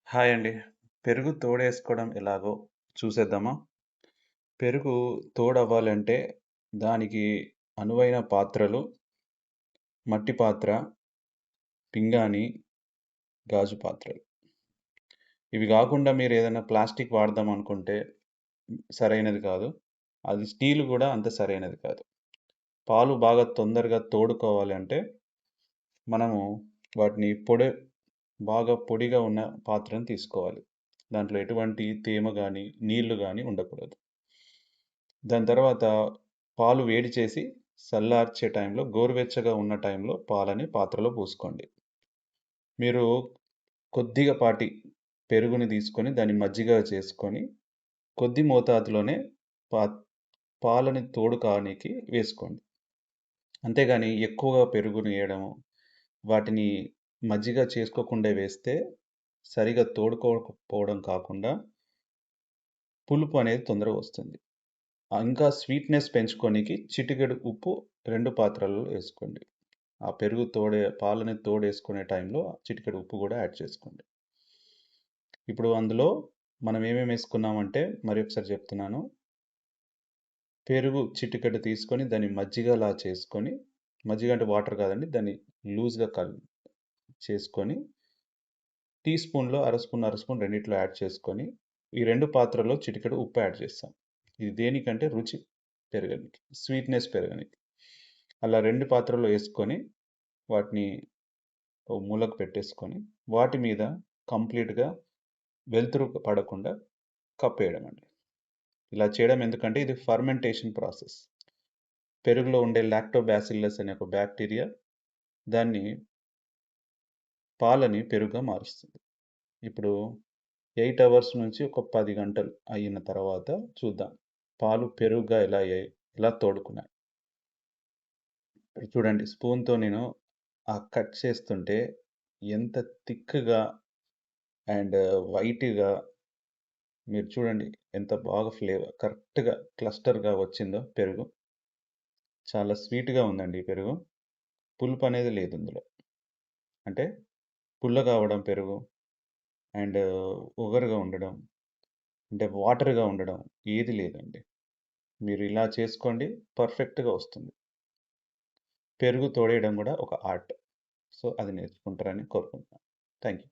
Hi అండి. పెరుగు తోడేసుకోవడం ఎలాగో చూసేద్దామా? పెరుగు తోడవ్వాలంటే దానికి అనువైన పాత్రలు మట్టి పాత్ర, పింగాణి, గాజు పాత్రలు. ఇవి గాకుండా మీరేదైనా ప్లాస్టిక్ వాడదాం అనుకుంటే సరైనది కాదు. అది స్టీల్ గూడా అంత సరైనది కాదు. పాలు బాగా తొందరగా తోడుకోవాలి అంటే మనము వాటిని బాగా పొడిగా ఉన్న పాత్రను తీసుకోవాలి. దాంట్లో ఎటువంటి తేమ గానీ, నీళ్లు గానీ ఉండకూడదు. దాని తర్వాత పాలు వేడి చేసి చల్లార్చే టైంలో గోరువెచ్చగా ఉన్న టైంలో పాలని పాత్రలో పోసుకోండి. మీరు కొద్దిగా పాటి పెరుగుని తీసుకొని దాన్ని మజ్జిగ చేసుకొని కొద్ది మోతాదులోనే పా పాలని తోడు కానీకి వేసుకోండి. అంతేగాని ఎక్కువగా పెరుగుని ఎయడము, వాటిని మజ్జిగ చేసుకోకుండా వేస్తే సరిగా తోడుకోకపోవడం కాకుండా పులుపు అనేది తొందరగా వస్తుంది. ఇంకా స్వీట్‌నెస్ పెంచుకోనీకి చిటికెడు ఉప్పు 2 పాత్రలలో ఏసుకోండి. ఆ పెరుగు పాలని తోడేసుకునే టైంలో చిటికెడు ఉప్పు గూడా యాడ్ చేసుకోండి. ఇప్పుడు అందులో మనం ఏమేమేసుకున్నామంటే మరి ఒకసారి చెప్తున్నాను. పెరుగు చిటికెడు తీసుకొని దాన్ని మజ్జిగలా చేసుకొని, మజ్జిగ అంటే వాటర్ కాదండి. దాన్ని లూజ్‌గా చేసుకొని, టీ స్పూన్‌లో అర స్పూన్, అర స్పూన్ రెండిట్లో యాడ్ చేసుకొని, ఈ 2 పాత్రల్లో చిటికెడు ఉప్పు యాడ్ చేస్తాం. ఇది దేనికంటే రుచి పెరగనీకి, స్వీట్‌నెస్ పెరగనీకి. అలా 2 పాత్రల్లో ఏసుకొని, వాటిని ఓ మూలకు పెట్టేసుకొని, వాటి మీద కంప్లీట్‌గా వెలుతురు పడకుండా కప్పేయడమండి. ఇలా చేయడం ఎందుకంటే ఇది ఫర్మెంటేషన్ ప్రాసెస్. పెరుగులో ఉండే లాక్టోబాసిల్లస్ అనే ఒక బ్యాక్టీరియా దాన్ని పాలని పెరుగుగా మారుస్తుంది. ఇప్పుడు 8 అవర్స్ నుంచి ఒక 10 గంటలు అయిన తర్వాత చూద్దాం. పాలు పెరుగుగా ఎలా అయ్యాయి? ఎలా తోడుకున్నాయి? ఇప్పుడు చూడండి స్పూన్‌తో నేను కట్ చేస్తుంటే ఎంత థిక్‌గా అండ్ వైట్‌గా మీరు చూడండి ఎంత బాగా కరెక్ట్‌గా క్లస్టర్‌గా వచ్చిందో పెరుగు. చాలా స్వీట్‌గా ఉందండి ఈ పెరుగు. పులుపనేది లేదు ఇందులో. అంటే పుల్లగా అవ్వడం పెరుగు అండ్ ఒగరుగా ఉండడం, అంటే వాటర్‌గా ఉండడం ఏది లేదండి. మీరు ఇలా చేసుకోండి పర్ఫెక్ట్‌గా వస్తుంది. పెరుగు తోడేయడం గూడా ఒక ఆర్ట్. సో, అది నేర్చుకుంటారని కోరుకుంటున్నాను. Thank you.